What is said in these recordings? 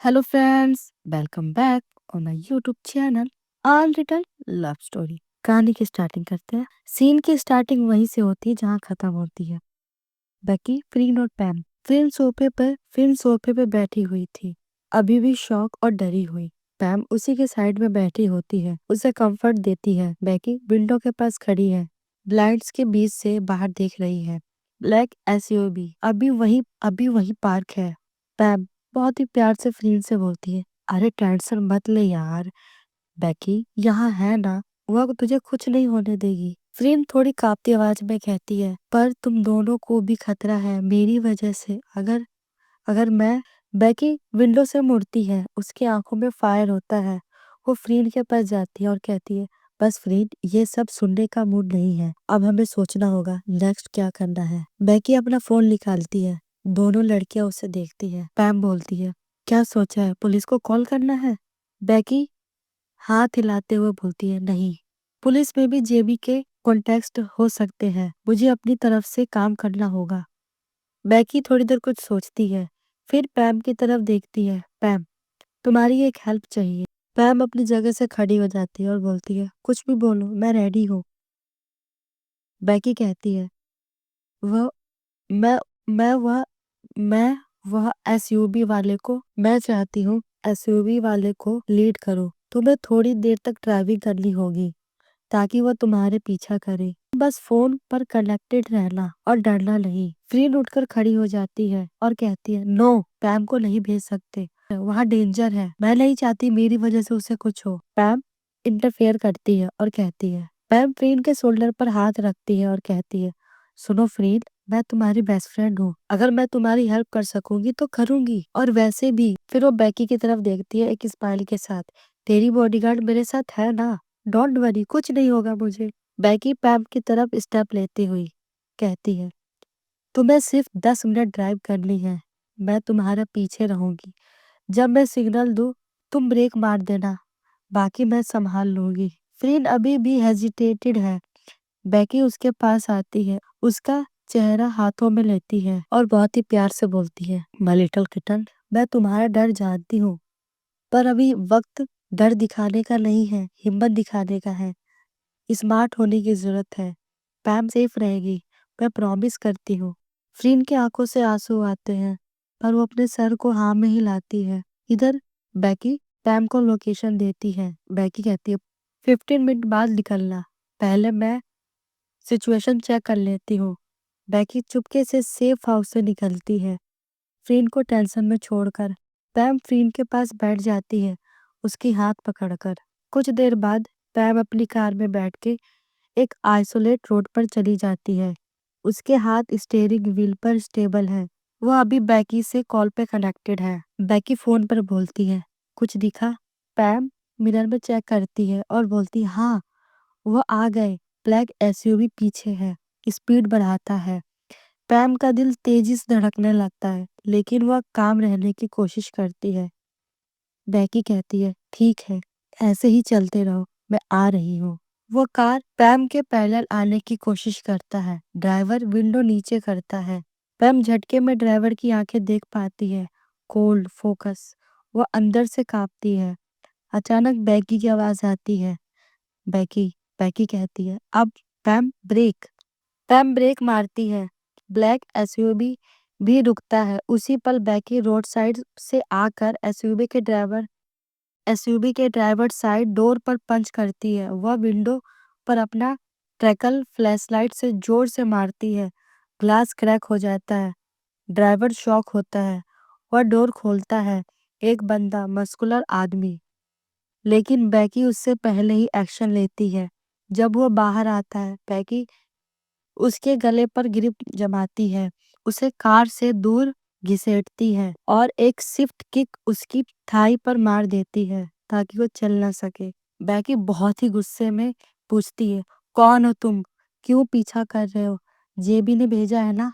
Hello friends, welcome back on my YouTube channel Unwritten Love Story। कहानी की starting करते हैं। सीन की स्टार्टिंग वहीं से होती है जहाँ खत्म होती है। बेकी, फ्रीन और पैम फिल्म सोफे पे बैठी हुई थी, अभी भी शॉक और डरी हुई। पैम उसी के साइड में बैठी होती है, उसे कंफर्ट देती है। बेकी विंडो के पास खड़ी है, ब्लाइंड्स के बीच से बाहर देख रही है। ब्लैक एसयूवी अभी वही पार्क है। पैम बहुत ही प्यार से फ्रीन से बोलती है, अरे टेंशन मत ले यार, बेकी यहाँ है ना, वह तुझे कुछ नहीं होने देगी। फ्रीन थोड़ी कांपती आवाज में कहती है, पर तुम दोनों को भी खतरा है मेरी वजह से। अगर अगर मैं बेकी विंडो से मुड़ती है, उसकी आंखों में फायर होता है। वो फ्रीन के पास जाती है और कहती है, बस फ्रीन, ये सब सुनने का मूड नहीं है, अब हमें सोचना होगा नेक्स्ट क्या करना है। बेकी अपना फोन निकालती है, दोनों लड़कियां उसे देखती है। पैम बोलती है, क्या सोचा है, पुलिस को कॉल करना है? बेकी हाथ हिलाते हुए बोलती है, नहीं, पुलिस में भी जेबी के कॉन्टेक्स्ट हो सकते हैं, मुझे अपनी तरफ से काम करना होगा। बेकी थोड़ी देर कुछ सोचती है, फिर पैम की तरफ देखती है। पैम, तुम्हारी एक हेल्प चाहिए। पैम अपनी जगह से खड़ी हो जाती है और बोलती है, कुछ भी बोलो, मैं रेडी हूँ। बेकी कहती है, वह मैं मैं वह मैं वह एसयूवी वाले को मैं चाहती हूँ एसयूवी वाले को लीड करो। तुम्हें थोड़ी देर तक ड्राइविंग करनी होगी ताकि वह तुम्हारे पीछा करे। बस फोन पर कनेक्टेड रहना और डरना नहीं। फ्रीन उठकर खड़ी हो जाती है और कहती है, नो, पैम को नहीं भेज सकते, वहाँ डेंजर है, मैं नहीं चाहती मेरी वजह से उसे कुछ हो। पैम इंटरफेयर करती है और कहती है, पैम फ्रीन के शोल्डर पर हाथ रखती है और कहती है, सुनो फ्रीन, मैं तुम्हारी बेस्ट फ्रेंड हूँ, अगर मैं तुम्हारी हेल्प कर सकूंगी तो करूंगी, और वैसे भी। फिर वो बेकी की तरफ देखती है एक स्माइल के साथ, तेरी बॉडीगार्ड मेरे साथ है ना, डोंट वरी, कुछ नहीं होगा मुझे। बेकी पैम की तरफ स्टेप लेती हुई कहती है, तुम्हें सिर्फ 10 मिनट ड्राइव करनी है, मैं तुम्हारे पीछे रहूंगी। जब मैं सिग्नल दूं तुम ब्रेक मार देना, बाकी मैं संभाल लूंगी। फ्रीन अभी भी हेजिटेटेड है। बेकी उसके पास आती है, उसका चेहरा हाथों में लेती है और बहुत ही प्यार से बोलती है, माय लिटिल किटन, मैं तुम्हारा डर जानती हूँ, पर अभी वक्त डर दिखाने का नहीं है, हिम्मत दिखाने का है। स्मार्ट होने की जरूरत है। पैम सेफ रहेगी, मैं प्रॉमिस करती हूँ। फ्रीन की आंखों से आंसू आते हैं, पर वो अपने सर को हाँ में हिलाती है। इधर बेकी पैम को लोकेशन देती है। बेकी कहती है, 15 मिनट बाद निकलना, पहले मैं सिचुएशन चेक कर लेती हूँ। बेकी चुपके से सेफ हाउस से निकलती है, फ्रीन को टेंशन में छोड़कर। पैम फ्रीन के पास बैठ जाती है, उसकी हाथ पकड़कर। कुछ देर बाद पैम अपनी कार में बैठ के एक आइसोलेट रोड पर चली जाती है। उसके हाथ स्टीयरिंग व्हील पर स्टेबल है। वह अभी बेकी से कॉल पे कनेक्टेड है। बेकी फोन पर बोलती है, कुछ दिखा? पैम मिरर में चेक करती है और बोलती है, हाँ, वह आ गए, ब्लैक एसयूवी पीछे है। स्पीड बढ़ाता है। पैम का दिल तेजी से धड़कने लगता है, लेकिन वह काम रहने की कोशिश करती है। बेकी कहती है, ठीक है, ऐसे ही चलते रहो, मैं आ रही हूँ। वो कार पैम के पैरेलल आने की कोशिश करता है। ड्राइवर विंडो नीचे करता है। पैम झटके में ड्राइवर की आंखें देख पाती है, कोल्ड फोकस। वो अंदर से कांपती है। अचानक बेकी की आवाज आती है। बेकी बेकी कहती है, अब पैम ब्रेक। पैम ब्रेक मारती है। ब्लैक एसयूवी भी रुकता है। उसी पल बेकी रोड साइड से आकर एसयूवी के ड्राइवर साइड डोर पर पंच करती है। वह विंडो पर अपना ट्रैकल फ्लैशलाइट से जोर से मारती है। ग्लास क्रैक हो जाता है। ड्राइवर शॉक होता है। वह डोर खोलता है। एक बंदा, मस्कुलर आदमी, लेकिन बेकी उससे पहले ही एक्शन लेती है। जब वह बाहर आता है, बेकी उसके गले पर ग्रिप जमाती है, उसे कार से दूर घसीटती है और एक स्विफ्ट किक उसकी थाई पर मार देती है ताकि वो चल ना सके। बेकी बहुत ही गुस्से में पूछती है, कौन हो तुम, क्यों पीछा कर रहे हो, जेबी ने भेजा है ना?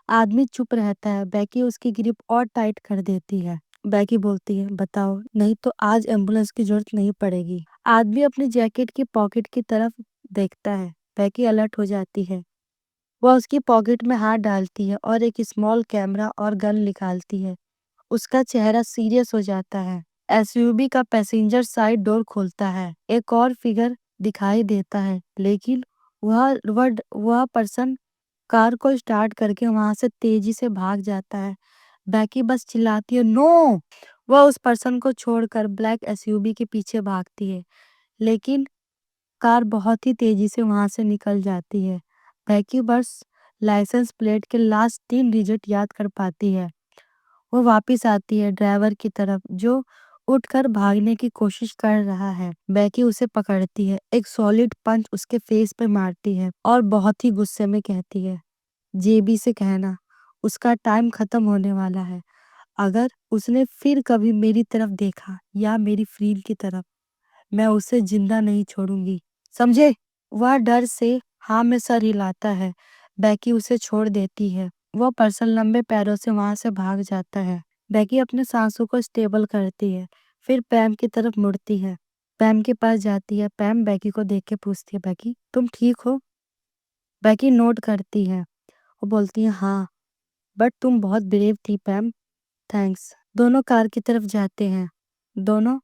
आदमी चुप रहता है। बेकी उसकी ग्रिप और टाइट कर देती है। बेकी बोलती है, बताओ, नहीं तो आज एम्बुलेंस की जरूरत नहीं पड़ेगी। आदमी अपनी जैकेट की पॉकेट की तरफ देखता है। बेकी अलर्ट हो जाती है। वह उसकी पॉकेट में हाथ डालती है और एक स्मॉल कैमरा और गन निकालती है। उसका चेहरा सीरियस हो जाता है। एसयूवी का पैसेंजर साइड डोर खोलता है। एक और फिगर दिखाई देता है, लेकिन वह पर्सन कार को स्टार्ट करके वहां से तेजी से भाग जाता है। बैकी बस चिल्लाती है, नो। वह उस पर्सन को छोड़कर ब्लैक एसयूवी के पीछे भागती है, लेकिन कार बहुत ही तेजी से वहां से निकल जाती है। बैकी बस लाइसेंस प्लेट के लास्ट 3 डिजिट याद कर पाती है। वो वापस आती है ड्राइवर की तरफ, जो उठकर भागने की कोशिश कर रहा है। बैकी उसे पकड़ती है, एक सॉलिड पंच उसके फेस पे मारती है और बहुत ही गुस्से में कहती है, जेबी से कहना उसका टाइम खत्म होने वाला है। अगर उसने फिर कभी मेरी तरफ देखा या मेरी फ्रील की तरफ, मैं उसे जिंदा नहीं छोड़ूंगी, समझे? वह डर से हाँ में सर हिलाता है। बैकी उसे छोड़ देती है। वह पर्सन लंबे पैरों से वहां से भाग जाता है। बैकी अपने सांसों को स्टेबल करती है, फिर पैम की तरफ मुड़ती है। पैम के पास जाती है। पैम बैकी को देख के पूछती है, बैकी तुम ठीक हो? बैकी नोट करती है। वो बोलती है, हाँ, बट तुम बहुत ब्रेव थी पैम, थैंक्स। दोनों कार की तरफ जाते हैं। दोनों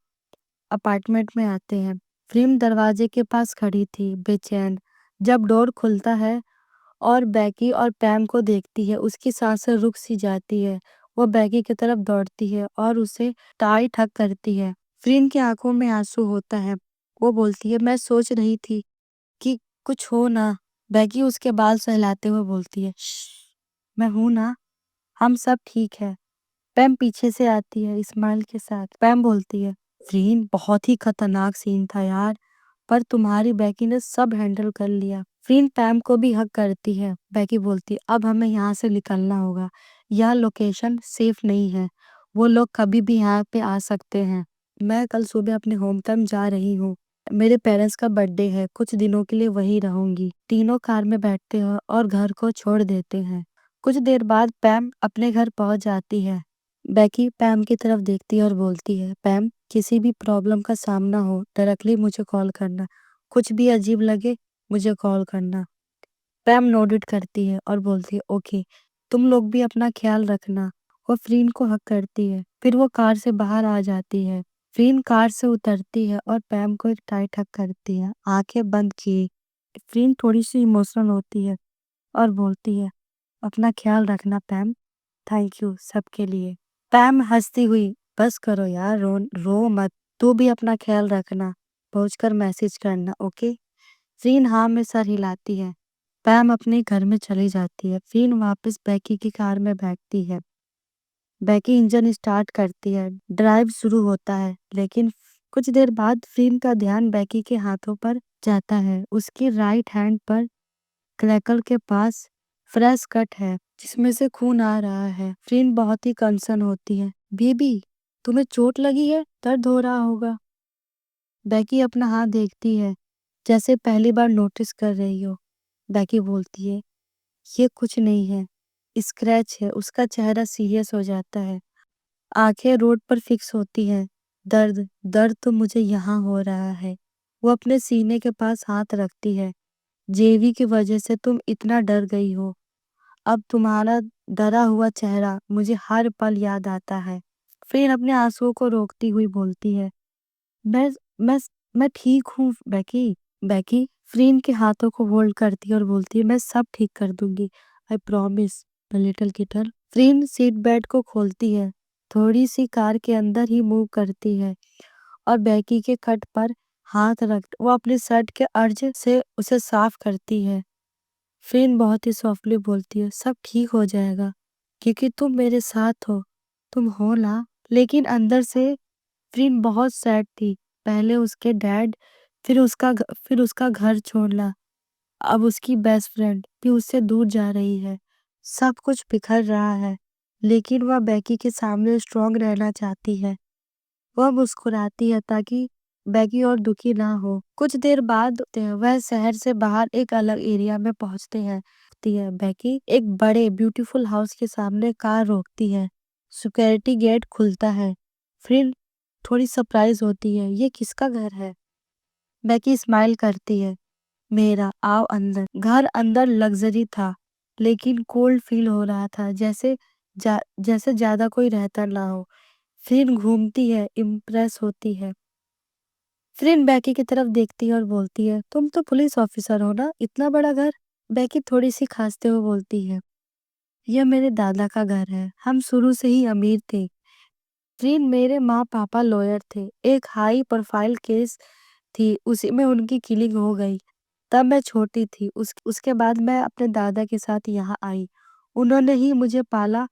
अपार्टमेंट में आते हैं। प्रेम दरवाजे के पास खड़ी थी, बेचैन। जब डोर खुलता है और बैकी और पैम को देखती है, उसकी सांसें रुक सी जाती है। वो बैकी की तरफ दौड़ती है और उसे टाइट हग करती है। फ्रीन की आंखों में आंसू होता है। वो बोलती है, मैं सोच रही थी कि कुछ हो ना। बैकी उसके बाल सहलाते हुए बोलती है, "श्श, मैं हूं ना, हम सब ठीक है।" पैम पीछे से आती है स्माइल के साथ। पैम बोलती है, फ्रीन बहुत ही खतरनाक सीन था यार, पर तुम्हारी बैकी ने सब हैंडल कर लिया। फ्रीन पैम को भी हक करती है। बैकी बोलती है, अब हमें यहाँ से निकलना होगा, यह लोकेशन सेफ नहीं है, वो लोग कभी भी यहाँ पे आ सकते हैं। मैं कल सुबह अपने होम टाउन जा रही हूँ, मेरे पेरेंट्स का बर्थडे है, कुछ दिनों के लिए वहीं रहूंगी। तीनों कार में बैठते हैं और घर को छोड़ देते हैं। कुछ देर बाद पैम अपने घर पहुंच जाती है। बैकी पैम की तरफ देखती है और बोलती है, पैम किसी भी प्रॉब्लम का सामना हो डायरेक्टली मुझे कॉल करना, कुछ भी अजीब लगे मुझे कॉल करना। पैम नोडिट करती है और बोलती है, ओके, तुम लोग भी अपना ख्याल रखना। वो फ्रीन को हक करती है, फिर वो कार से बाहर आ जाती है। फ्रीन कार से उतरती है और पैम को एक टाइट हक करती है, आंखें बंद किए। फ्रीन थोड़ी सी इमोशनल होती है और बोलती है, अपना ख्याल रखना पैम, थैंक यू सबके लिए। पैम हंसती हुई, बस करो यार, रो मत, तू भी अपना ख्याल रखना, पहुंचकर मैसेज करना, ओके? फ्रीन हाँ में सर हिलाती है। पैम अपने घर में चली जाती है। फ्रीन वापस बैकी की कार में बैठती है। बैकी इंजन स्टार्ट करती है, ड्राइव शुरू होता है, लेकिन कुछ देर बाद फ्रीन का ध्यान बैकी के हाथों पर जाता है। उसकी राइट हैंड पर क्रैकल के पास फ्रेश कट है, जिसमें से खून आ रहा है। फ्रीन बहुत ही कंसर्न होती है, बेबी तुम्हें चोट लगी है, दर्द हो रहा होगा। बैकी अपना हाथ देखती है, जैसे पहली बार नोटिस कर रही हो। बैकी बोलती है, ये कुछ नहीं है, स्क्रैच है। उसका चेहरा सीरियस हो जाता है, आंखें रोड पर फिक्स होती हैं। दर्द दर्द तो मुझे यहाँ हो रहा है। वो अपने सीने के पास हाथ रखती है, जेवी की वजह से तुम इतना डर गई हो। अब तुम्हारा डरा हुआ चेहरा मुझे हर पल याद आता है। फिर अपने आंसुओं को रोकती हुई बोलती है, मैं मैं मैं ठीक हूँ बैकी। बैकी फ्रीन के हाथों को होल्ड करती है और बोलती है, मैं सब ठीक कर दूंगी, आई प्रॉमिस लिटिल किटल। फ्रीन सीट बेल्ट को खोलती है, थोड़ी सी कार के अंदर ही मूव करती है और बैकी के कट पर हाथ रख वो अपने शर्ट के अर्ज से उसे साफ करती है। फ्रेंड बहुत ही सॉफ्टली बोलती है, सब ठीक हो जाएगा, क्योंकि तुम मेरे साथ हो, तुम हो ना। लेकिन अंदर से फ्रेंड बहुत सैड थी। पहले उसके डैड, फिर उसका घर छोड़ना, अब उसकी बेस्ट फ्रेंड भी उससे दूर जा रही है। सब कुछ बिखर रहा है, लेकिन वह बैकी के सामने स्ट्रांग रहना चाहती है। वह मुस्कुराती है ताकि बैगी और दुखी ना हो। कुछ देर बाद वह शहर से बाहर एक अलग एरिया में पहुंचते हैं। बैगी एक बड़े ब्यूटीफुल हाउस के सामने कार रोकती है। सिक्योरिटी गेट खुलता है। फिर थोड़ी सरप्राइज होती है, ये किसका घर है? बैगी स्माइल करती है, मेरा, आओ अंदर। घर अंदर लग्जरी था, लेकिन कोल्ड फील हो रहा था, जैसे जैसे ज्यादा कोई रहता ना हो। फ्रीन घूमती है, इम्प्रेस होती है। फ्रीन बैकी की तरफ देखती है और बोलती है, तुम तो पुलिस ऑफिसर हो ना, इतना बड़ा घर? बैकी थोड़ी सी खांसते हुए बोलती है, यह मेरे दादा का घर है, हम शुरू से ही अमीर थे। फ्रीन, मेरे माँ पापा लॉयर थे, एक हाई प्रोफाइल केस थी, उसी में उनकी किलिंग हो गई। तब मैं छोटी थी, उसके बाद मैं अपने दादा के साथ यहाँ आई। उन्होंने ही मुझे पाला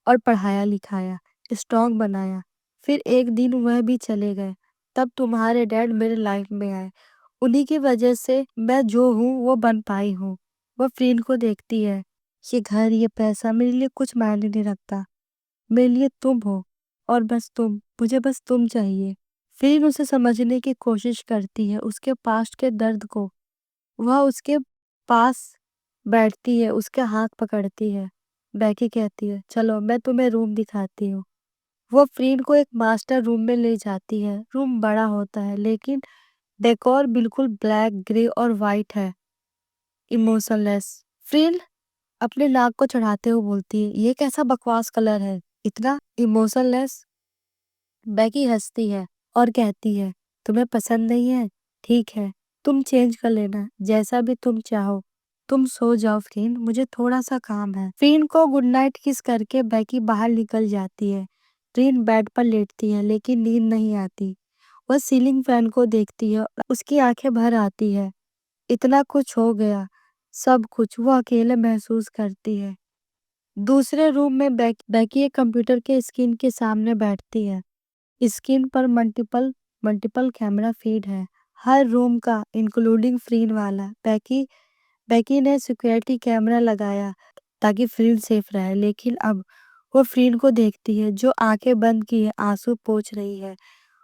और पढ़ाया लिखाया, स्ट्रॉन्ग बनाया। फिर एक दिन वह भी चले गए। तब तुम्हारे डैड मेरे लाइफ में आए। उन्हीं की वजह से मैं जो हूँ वो बन पाई हूँ। वह फ्रीन को देखती है। ये घर, ये पैसा मेरे लिए कुछ मायने नहीं रखता। मेरे लिए तुम हो, और बस तुम, मुझे बस तुम चाहिए। फ्रीन उसे समझने की कोशिश करती है, उसके पास्ट के दर्द को। वह उसके पास बैठती है, उसके हाथ पकड़ती है। बैकी कहती है, चलो मैं तुम्हें रूम दिखाती हूँ। वो फ्रीन को एक मास्टर रूम में ले जाती है। रूम बड़ा होता है, लेकिन डेकोर बिल्कुल ब्लैक, ग्रे और वाइट है, इमोशनलेस। फ्रीन अपने नाक को चढ़ाते हुए बोलती है, ये कैसा बकवास कलर है, इतना इमोशनलेस। बैकी हंसती है और कहती है, तुम्हें पसंद नहीं है? ठीक है, तुम चेंज कर लेना, जैसा भी तुम चाहो। तुम सो जाओ फ्रीन, मुझे थोड़ा सा काम है। फ्रीन को गुड नाइट किस करके बैकी बाहर निकल जाती है। फ्रीन बेड पर लेटती है, लेकिन नींद नहीं आती। वह सीलिंग फैन को देखती है, उसकी आंखें भर आती है। इतना कुछ हो गया, सब कुछ वो अकेले महसूस करती है। दूसरे रूम में बैकी एक कंप्यूटर के स्क्रीन के सामने बैठती है। स्क्रीन पर मल्टीपल मल्टीपल कैमरा फीड है, हर रूम का, इंक्लूडिंग फ्रीन वाला। बैकी ने सिक्योरिटी कैमरा लगाया ताकि फ्रीन सेफ रहे, लेकिन अब वो फ्रीन को देखती है जो आंखें बंद किए आंसू पोंछ रही है।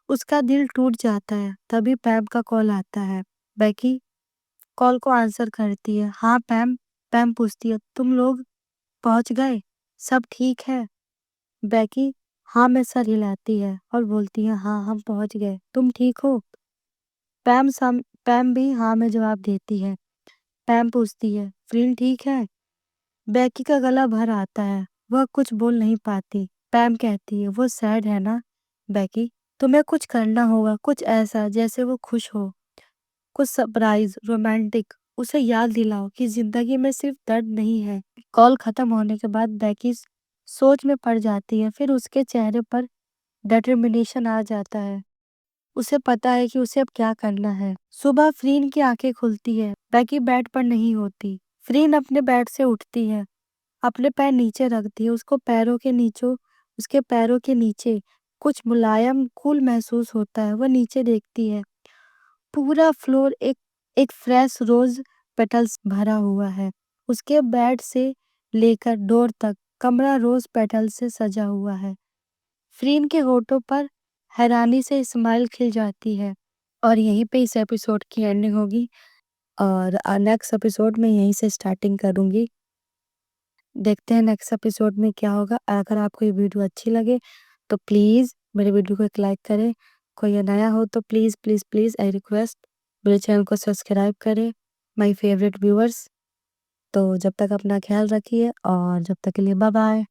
उसका दिल टूट जाता है। तभी पैम का कॉल आता है। बैकी कॉल को आंसर करती है। हाँ पैम। पैम पूछती है, तुम लोग पहुंच गए? सब ठीक है? बैकी हाँ में सर हिलाती है और बोलती है, हाँ हम पहुंच गए, तुम ठीक हो? पैम भी हाँ में जवाब देती है। पैम पूछती है, फ्रीन ठीक है? बैकी का गला भर आता है, वह कुछ बोल नहीं पाती। पैम कहती है, वो सैड है ना? बैकी, तुम्हें कुछ करना होगा, कुछ ऐसा जैसे वो खुश हो, कुछ सरप्राइज, रोमांटिक। उसे याद दिलाओ कि जिंदगी में सिर्फ दर्द नहीं है। कॉल खत्म होने के बाद बैकी सोच में पड़ जाती है, फिर उसके चेहरे पर डिटर्मिनेशन आ जाता है। उसे पता है कि उसे अब क्या करना है। सुबह फ्रीन की आंखें खुलती है। बैकी बेड पर नहीं होती। फ्रीन अपने बेड से उठती है, अपने पैर नीचे रखती है। उसके पैरों के नीचे कुछ मुलायम कूल महसूस होता है। वह नीचे देखती है। पूरा फ्लोर एक एक फ्रेश रोज पेटल्स भरा हुआ है। उसके बेड से लेकर डोर तक कमरा रोज पेटल से सजा हुआ है। फ्रीन के होठों पर हैरानी से स्माइल खिल जाती है। और यहीं पे इस एपिसोड की एंडिंग होगी, और नेक्स्ट एपिसोड में यहीं से स्टार्टिंग करूंगी। देखते हैं नेक्स्ट एपिसोड में क्या होगा। अगर आपको ये वीडियो अच्छी लगे तो प्लीज़ मेरे वीडियो को एक लाइक करें। कोई ये नया हो तो please please please I request मेरे चैनल को सब्सक्राइब करें, माय फेवरेट व्यूअर्स। तो जब तक अपना ख्याल रखिए, और जब तक के लिए बाय बाय।